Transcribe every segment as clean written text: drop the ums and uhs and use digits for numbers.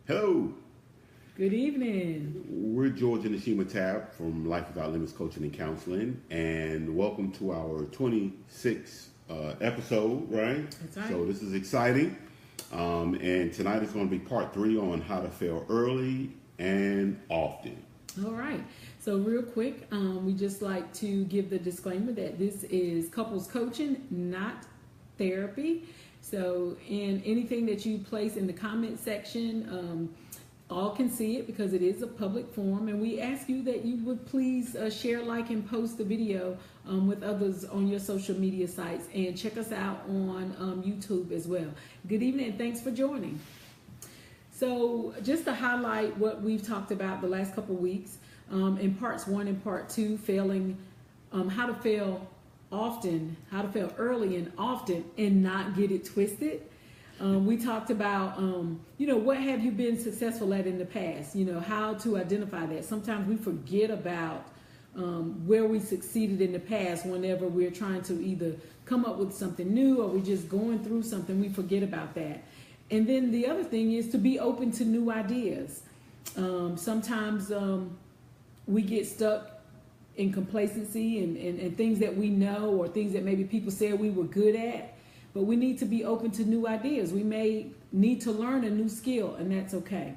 Hello, Good evening. we're George and Ashima Tab from Life Without Limits Coaching and Counseling, and welcome to our 26th episode, right? That's right. So this is exciting, and tonight is going to be part 3 on how to fail early and often. All right. So real quick, we just like to give the disclaimer that this is couples coaching, not therapy. So in anything that you place in the comment section, all can see it because it is a public forum, and we ask you that you would please share, like, and post the video with others on your social media sites, and check us out on YouTube as well. Good evening, and thanks for joining. So just to highlight what we've talked about the last couple of weeks, in parts 1 and part 2, failing, how to fail often, how to fail early and often and not get it twisted. We talked about, what have you been successful at in the past? How to identify that. Sometimes we forget about where we succeeded in the past whenever we're trying to either come up with something new or we're just going through something. We forget about that. And then the other thing is to be open to new ideas. Sometimes we get stuck in complacency and things that we know or things that maybe people said we were good at. But we need to be open to new ideas. We may need to learn a new skill, and that's okay.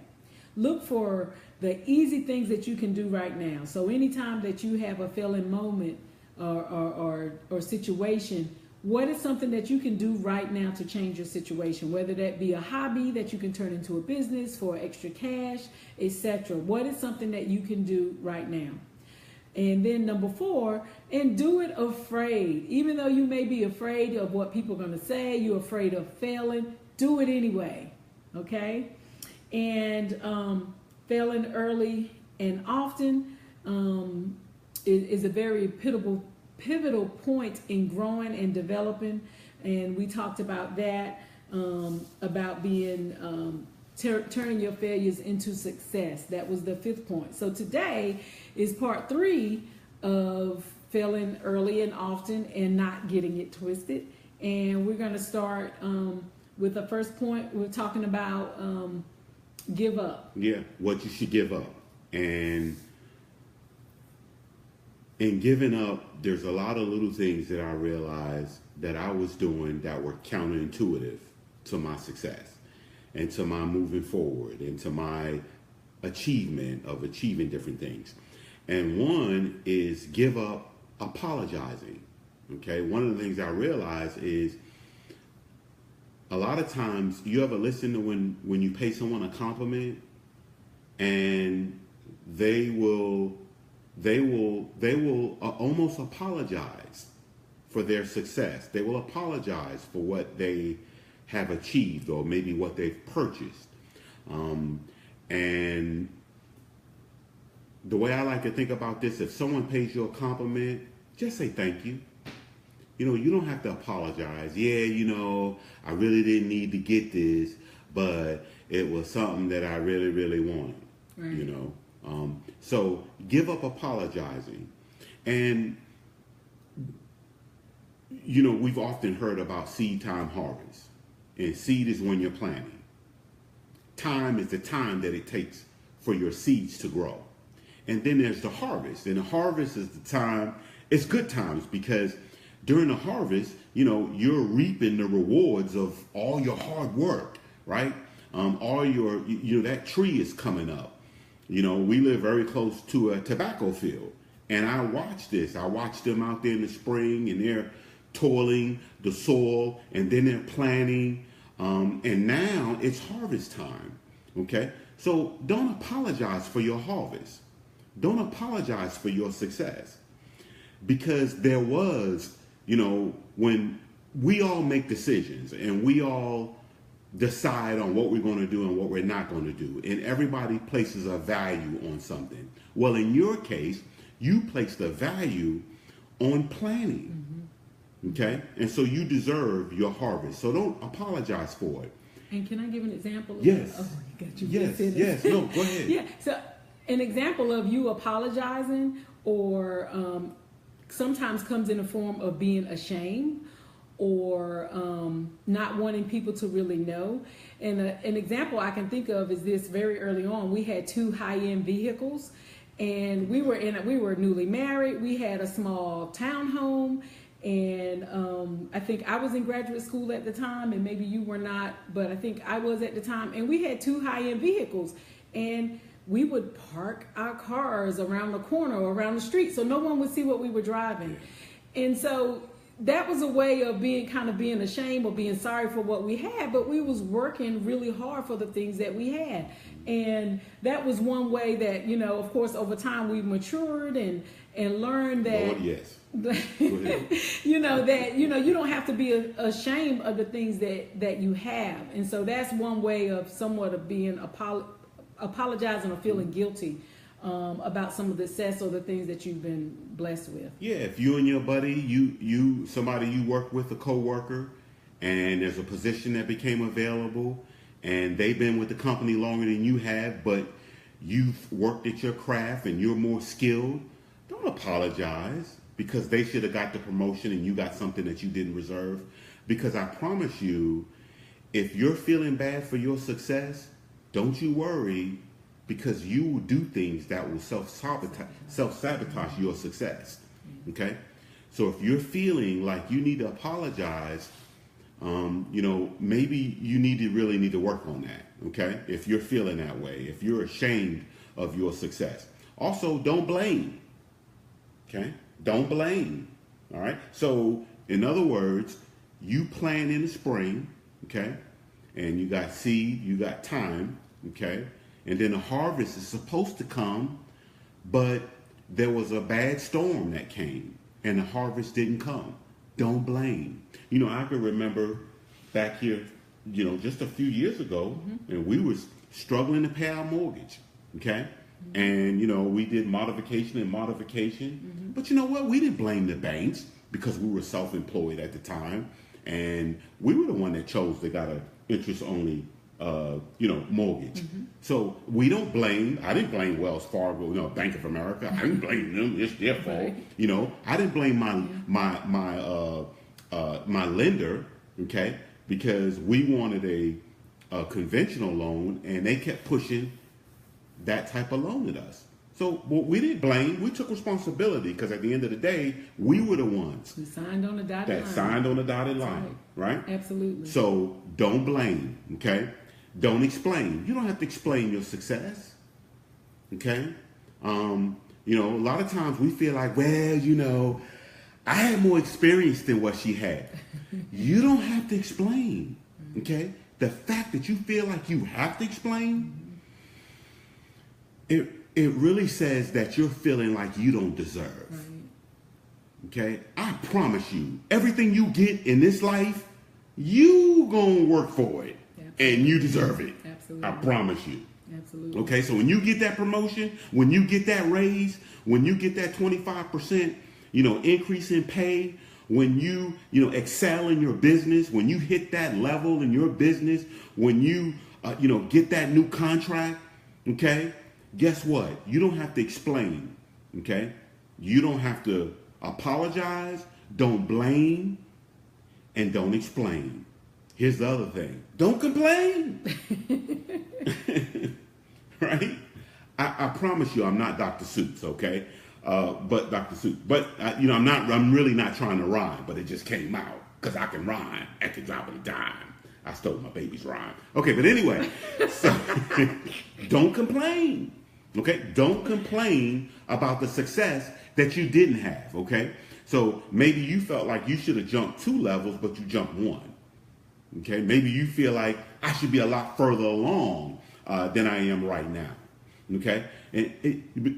Look for the easy things that you can do right now. So anytime that you have a failing moment or situation, what is something that you can do right now to change your situation? Whether that be a hobby that you can turn into a business for extra cash, etc. What is something that you can do right now? And then number 4, and do it afraid. Even though you may be afraid of what people are going to say, you're afraid of failing, do it anyway, okay? And failing early and often is a very pivotal point in growing and developing. And we talked about that, about being turning your failures into success. That was the 5th point. So today is part 3 of failing early and often and not getting it twisted. And we're going to start with the first point. We're talking about give up. Yeah, what you should give up. And in giving up, there's a lot of little things that I realized that I was doing that were counterintuitive to my success and to my moving forward and to my achievement of achieving different things. And one is give up apologizing. Okay, one of the things I realized is a lot of times you ever listen to when you pay someone a compliment and they will almost apologize for their success. They will apologize for what they have achieved or maybe what they've purchased. And the way I like to think about this, if someone pays you a compliment, just say thank you. You don't have to apologize. Yeah, I really didn't need to get this, but it was something that I really, really wanted. Right. So give up apologizing. And, we've often heard about seed time harvest. And seed is when you're planting. Time is the time that it takes for your seeds to grow. And then there's the harvest. And the harvest is the time, it's good times because during the harvest, you're reaping the rewards of all your hard work, right? All your, that tree is coming up. We live very close to a tobacco field. And I watch this. I watch them out there in the spring and they're toiling the soil and then they're planting. And now it's harvest time. Okay. So don't apologize for your harvest. Don't apologize for your success, because there was, when we all make decisions and we all decide on what we're going to do and what we're not going to do, and everybody places a value on something. Well, in your case, you placed a value on planning. Mm-hmm. Okay. And so you deserve your harvest. So don't apologize for it. And can I give an example? Yes. Oh, you got you. Yes. No, go ahead. Yeah. So an example of you apologizing or sometimes comes in the form of being ashamed or not wanting people to really know. And an example I can think of is this: very early on, we had 2 high-end vehicles, and we were newly married. We had a small townhome, and I think I was in graduate school at the time, and maybe you were not, but I think I was at the time. And we had 2 high-end vehicles, and we would park our cars around the corner or around the street so no one would see what we were driving. And so that was a way of being ashamed or being sorry for what we had, but we was working really hard for the things that we had. And that was one way that, of course, over time we matured and learned that, Lord, yes. you don't have to be ashamed of the things that you have. And so that's one way of somewhat of being apologizing or feeling guilty about some of the success or the things that you've been blessed with. Yeah, if you and your buddy, somebody you work with, a coworker, and there's a position that became available, and they've been with the company longer than you have, but you've worked at your craft and you're more skilled, don't apologize because they should have got the promotion and you got something that you didn't reserve. Because I promise you, if you're feeling bad for your success, don't you worry, because you will do things that will self-sabotage your success. Okay? So if you're feeling like you need to apologize, maybe you really need to work on that. Okay? If you're feeling that way, if you're ashamed of your success. Also, don't blame. Okay? Don't blame. All right? So, in other words, you plant in the spring, okay? And you got seed, you got time, okay? And then the harvest is supposed to come, but there was a bad storm that came and the harvest didn't come. Don't blame. I can remember back here, just a few years ago, and we were struggling to pay our mortgage, okay? And, we did modification. But you know what? We didn't blame the banks because we were self-employed at the time. And we were the one that chose they got an interest-only mortgage. So we don't blame. I didn't blame Wells Fargo, Bank of America. I didn't blame them. It's their fault. Right. I didn't blame my lender, okay, because we wanted a conventional loan and they kept pushing that type of loan at us. So we didn't blame. We took responsibility because at the end of the day, we were the ones who signed on the dotted line. Signed on the dotted line, right? Absolutely. So don't blame, okay? Don't explain. You don't have to explain your success, okay? A lot of times we feel like, I had more experience than what she had. You don't have to explain, okay? The fact that you feel like you have to explain, it really says that you're feeling like you don't deserve. Right. Okay? I promise you, everything you get in this life, you gonna work for it. Absolutely. And you deserve it. Absolutely. I promise you. Absolutely. Okay, so when you get that promotion, when you get that raise, when you get that 25%, increase in pay, when you excel in your business, when you hit that level in your business, when you get that new contract, okay? Guess what? You don't have to explain, okay? You don't have to apologize, don't blame, and don't explain. Here's the other thing. Don't complain. Right? I promise you I'm not Dr. Seuss, okay? But Dr. Seuss. But, I'm really not trying to rhyme, but it just came out because I can rhyme at the drop of a dime. I stole my baby's rhyme. Okay, but anyway, so don't complain. Okay, don't complain about the success that you didn't have. Okay, so maybe you felt like you should have jumped 2 levels, but you jumped 1. Okay, maybe you feel like I should be a lot further along than I am right now. Okay,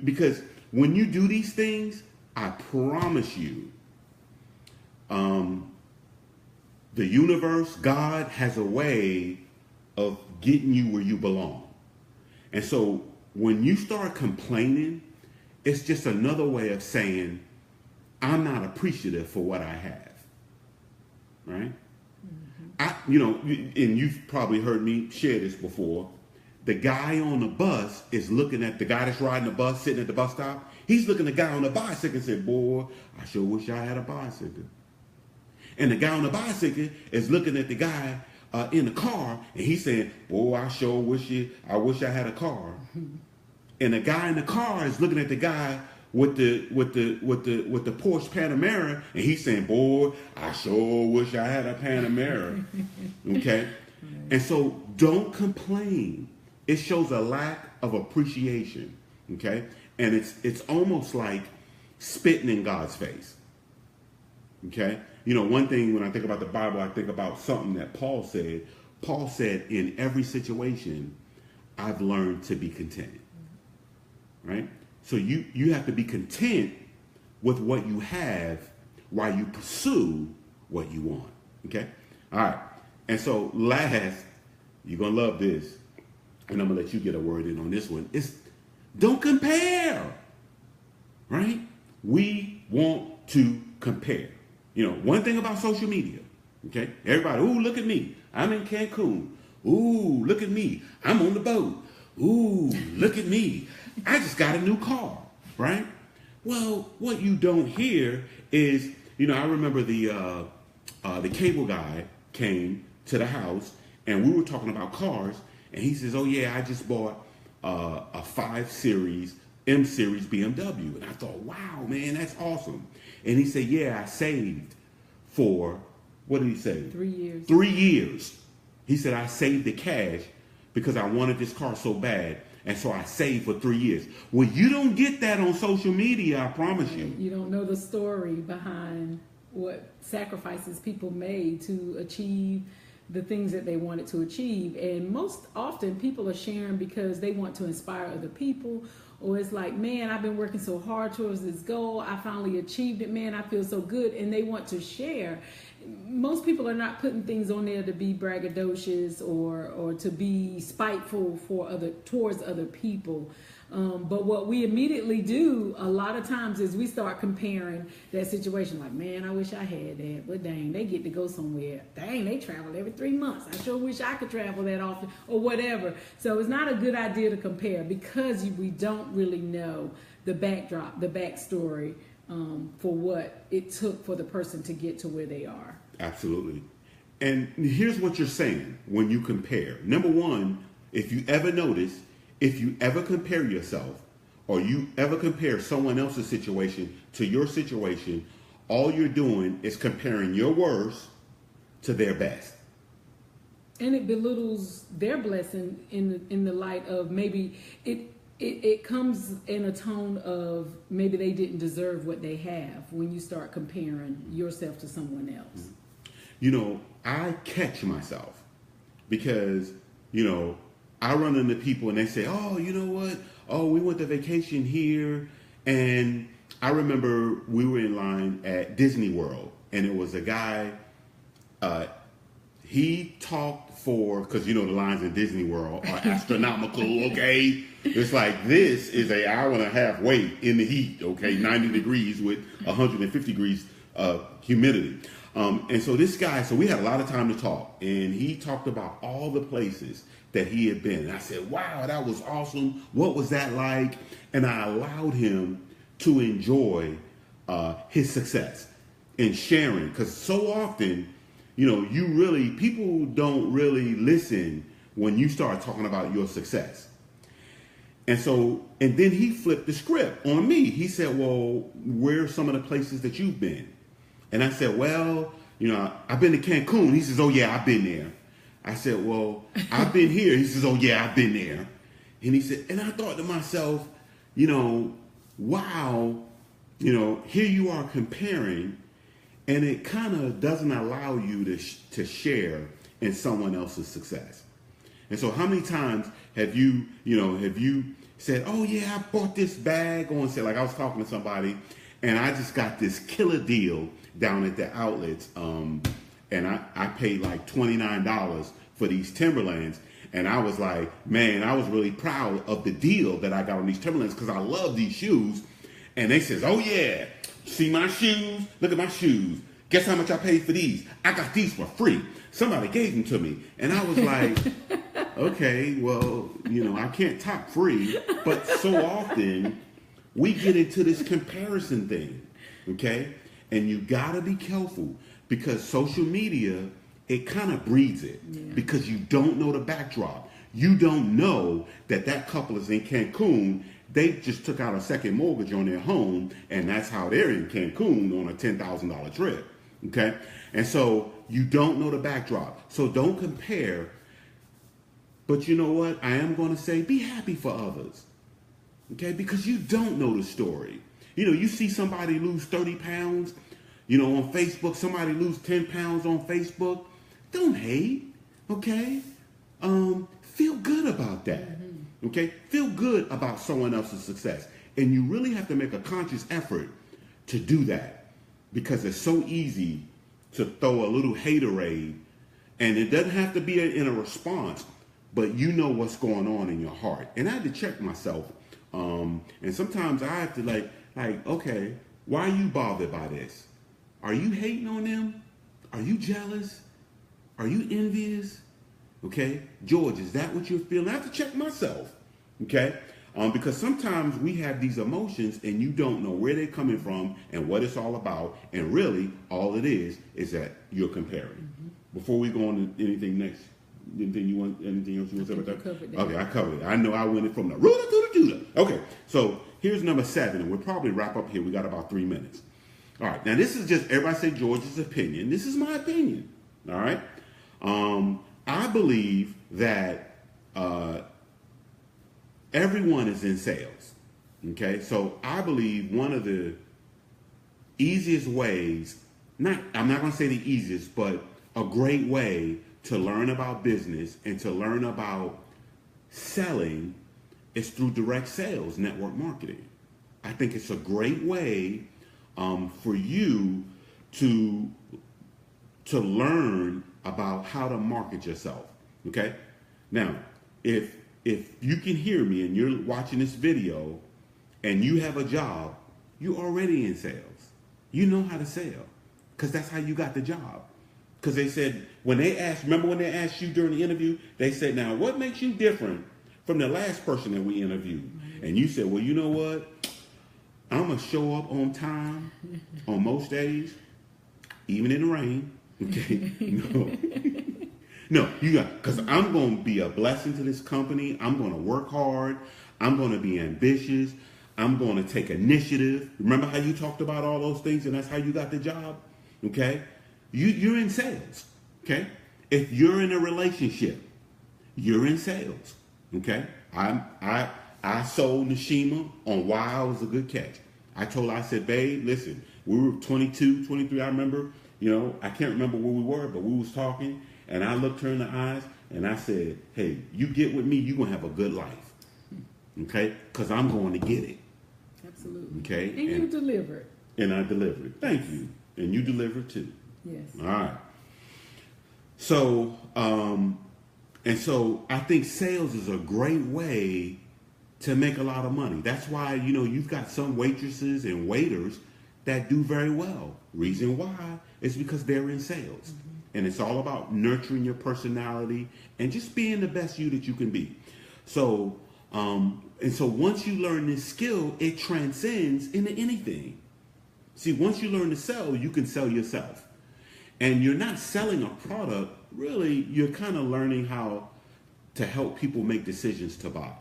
because when you do these things, I promise you, the universe, God has a way of getting you where you belong. And so when you start complaining, it's just another way of saying, I'm not appreciative for what I have. Right? And you've probably heard me share this before. The guy on the bus is looking at the guy that's riding the bus, sitting at the bus stop. He's looking at the guy on the bicycle and said, boy, I sure wish I had a bicycle. And the guy on the bicycle is looking at the guy in the car, and he's saying, "Oh, I wish I had a car." And the guy in the car is looking at the guy with the Porsche Panamera, and he's saying, "Boy, I sure wish I had a Panamera." Okay, and so don't complain. It shows a lack of appreciation. Okay, and it's almost like spitting in God's face. Okay, you know, one thing when I think about the Bible, I think about something that Paul said. Paul said, "In every situation, I've learned to be content." Right? So you have to be content with what you have while you pursue what you want. Okay? All right. And so last, you're going to love this, and I'm going to let you get a word in on this one. It's don't compare. Right? We want to compare. You know, one thing about social media, okay? Everybody, ooh, look at me. I'm in Cancun. Ooh, look at me. I'm on the boat. Ooh, look at me. I just got a new car, right? Well, what you don't hear is, you know, I remember the cable guy came to the house and we were talking about cars, and he says, "Oh yeah, I just bought a 5 Series M Series BMW." And I thought, "Wow, man, that's awesome." And he said, "Yeah, I saved for," what did he say? 3 years. 3 years. He said, "I saved the cash because I wanted this car so bad. And so I saved for 3 years." Well, you don't get that on social media, I promise you. You don't know the story behind what sacrifices people made to achieve the things that they wanted to achieve. And most often people are sharing because they want to inspire other people, or it's like, "Man, I've been working so hard towards this goal. I finally achieved it. Man, I feel so good." And they want to share. Most people are not putting things on there to be braggadocious or to be spiteful towards other people. But what we immediately do a lot of times is we start comparing that situation. Like, "Man, I wish I had that, but dang, they get to go somewhere. Dang, they travel every 3 months. I sure wish I could travel that often," or whatever. So it's not a good idea to compare because we don't really know the backdrop, the backstory for what it took for the person to get to where they are. Absolutely. And here's what you're saying when you compare. Number one, if you ever notice, if you ever compare yourself or you ever compare someone else's situation to your situation, all you're doing is comparing your worst to their best. And it belittles their blessing in the light of maybe it comes in a tone of maybe they didn't deserve what they have when you start comparing yourself to someone else. You know, I catch myself because, you know, I run into people and they say, "Oh, you know what? Oh, we went to vacation here." And I remember we were in line at Disney World and it was a guy, he talked for, because you know the lines in Disney World are astronomical, okay? It's like this is an hour and a half wait in the heat, okay? 90 degrees with 150 degrees humidity. And so this guy, so we had a lot of time to talk, and he talked about all the places that he had been. And I said, "Wow, that was awesome. What was that like?" And I allowed him to enjoy his success and sharing, because so often, you know, people don't really listen when you start talking about your success. And then he flipped the script on me. He said, "Well, where are some of the places that you've been?" And I said, "Well, you know, I've been to Cancun." He says, "Oh yeah, I've been there." I said, "Well, I've been here." He says, "Oh yeah, I've been there." And he said, and I thought to myself, you know, wow, you know, here you are comparing, and it kind of doesn't allow you to share in someone else's success. And so how many times have you said, "Oh yeah, I bought this bag on sale." Like I was talking to somebody and I just got this killer deal down at the outlets. And I paid like $29 for these Timberlands. And I was like, man, I was really proud of the deal that I got on these Timberlands because I love these shoes. And they says, "Oh yeah, see my shoes? Look at my shoes. Guess how much I paid for these? I got these for free. Somebody gave them to me." And I was like, okay, well, you know, I can't top free. But so often we get into this comparison thing, okay? And you gotta be careful because social media, it kind of breeds it because you don't know the backdrop. You don't know that that couple is in Cancun. They just took out a second mortgage on their home, and that's how they're in Cancun on a $10,000 trip. Okay? And so you don't know the backdrop. So don't compare. But you know what? I am going to say be happy for others. Okay? Because you don't know the story. You know, you see somebody lose 30 pounds, you know, on Facebook, somebody lose 10 pounds on Facebook. Don't hate. Okay? Feel good about that. Okay? Feel good about someone else's success. And you really have to make a conscious effort to do that because it's so easy to throw a little haterade, and it doesn't have to be in a response, but you know what's going on in your heart. And I had to check myself. And sometimes I have to like, okay, why are you bothered by this? Are you hating on them? Are you jealous? Are you envious? Okay, George, is that what you're feeling? I have to check myself, okay? Because sometimes we have these emotions and you don't know where they're coming from and what it's all about. And really, all it is that you're comparing. Before we go on to anything next, anything else you want to say about that? Okay, I covered it. I know I went it from the ruler to the Judah. Okay, so here's number 7, and we'll probably wrap up here. We got about 3 minutes. All right, now this is just, everybody say George's opinion. This is my opinion, all right? I believe that everyone is in sales, okay? So I believe one of the easiest ways, I'm not going to say the easiest, but a great way to learn about business and to learn about selling is through direct sales, network marketing. I think it's a great way for you to learn about how to market yourself. Okay? Now, if you can hear me and you're watching this video and you have a job, you're already in sales. You know how to sell because that's how you got the job. Because they said, remember when they asked you during the interview, they said, now, what makes you different from the last person that we interviewed? And you said, well, you know what? I'm going to show up on time on most days, even in the rain. Okay? No, you got, because I'm going to be a blessing to this company. I'm going to work hard. I'm going to be ambitious. I'm going to take initiative. Remember how you talked about all those things and that's how you got the job? Okay? You're in sales. Okay? If you're in a relationship, you're in sales. Okay? I sold Nashima on why it was a good catch. I said, babe, listen, we were 22, 23, I remember. You know, I can't remember where we were, but we was talking, and I looked her in the eyes, and I said, hey, you get with me, you're going to have a good life, okay? Because I'm going to get it. Absolutely. Okay? And you delivered. And I delivered. Thank you. And you delivered, too. Yes. All right. So, so I think sales is a great way to make a lot of money. That's why, you know, you've got some waitresses and waiters that do very well. Reason why is because they're in sales. And it's all about nurturing your personality and just being the best you that you can be. So, and so once you learn this skill, it transcends into anything. See, once you learn to sell, you can sell yourself. And you're not selling a product, really, you're kind of learning how to help people make decisions to buy.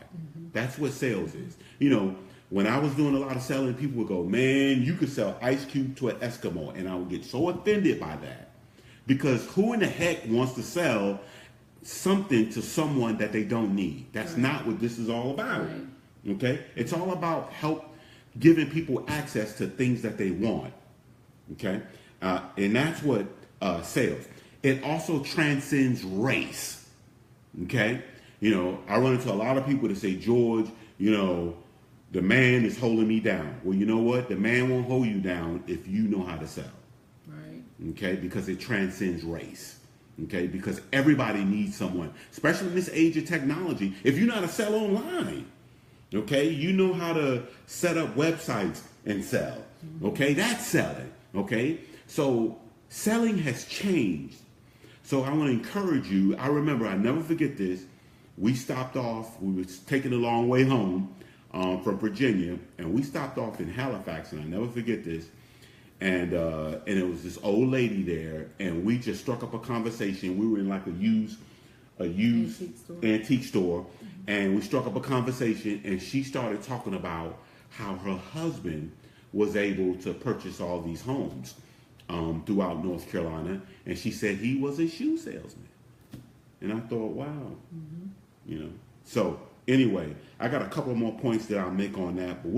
That's what sales is. You know, when I was doing a lot of selling, people would go, man, you could sell Ice Cube to an Eskimo. And I would get so offended by that. Because who in the heck wants to sell something to someone that they don't need? That's not what this is all about. Right. Okay? It's all about giving people access to things that they want. Okay? And that's what sales. It also transcends race. Okay? You know, I run into a lot of people that say, George, you know, the man is holding me down. Well, you know what? The man won't hold you down if you know how to sell. Right. Okay? Because it transcends race. Okay? Because everybody needs someone, especially in this age of technology. If you know how to sell online, okay, you know how to set up websites and sell. Okay? That's selling. Okay? So selling has changed. So I want to encourage you. I remember, I never forget this. We stopped off. We were taking a long way home from Virginia, and we stopped off in Halifax, and I never forget this. and it was this old lady there, and we just struck up a conversation. We were in like a used antique store, and we struck up a conversation, and she started talking about how her husband was able to purchase all these homes throughout North Carolina, and she said he was a shoe salesman. And I thought, wow, you know. So anyway, I got a couple more points that I'll make on that, but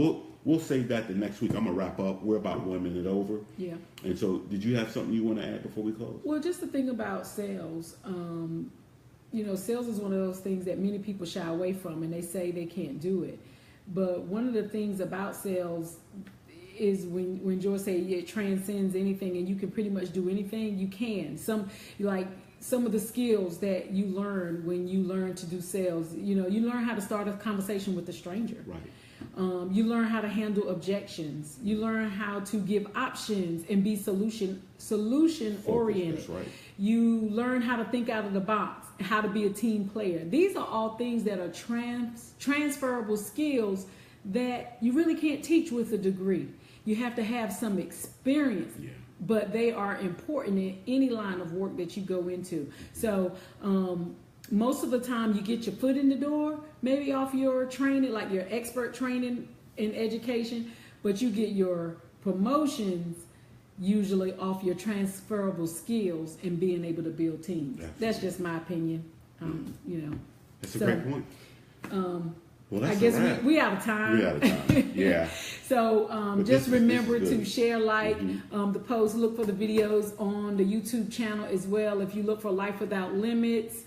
we'll save that the next week. I'm gonna wrap up. We're about 1 minute over. Yeah. And so, did you have something you want to add before we close? Well, just the thing about sales, you know, sales is one of those things that many people shy away from, and they say they can't do it. But one of the things about sales is when George say it transcends anything, and you can pretty much do anything. You can. Some of the skills that you learn when you learn to do sales. You know, you learn how to start a conversation with a stranger. Right. You learn how to handle objections. You learn how to give options and be solution oriented. That's right. You learn how to think out of the box, how to be a team player. These are all things that are transferable skills that you really can't teach with a degree. You have to have some experience, but they are important in any line of work that you go into. So most of the time you get your foot in the door, maybe off your training, like your expert training in education, but you get your promotions usually off your transferable skills and being able to build teams. Absolutely. That's just my opinion. You know, that's a great point. Well, that's I guess we out of time. We out of time. Yeah. So just remember to share, like the post. Look for the videos on the YouTube channel as well. If you look for Life Without Limits,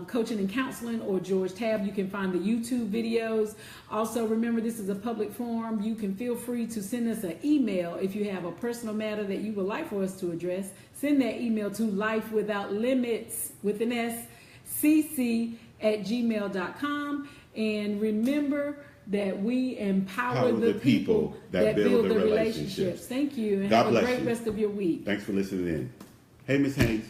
coaching and counseling, or George Tabb, you can find the YouTube videos. Also, remember, this is a public forum. You can feel free to send us an email if you have a personal matter that you would like for us to address. Send that email to lifewithoutlimits with an S, cc@gmail.com. And remember that we empower the people that build the relationships. Thank you, and have a great rest of your week. Thanks for listening in. Hey, Miss Haynes.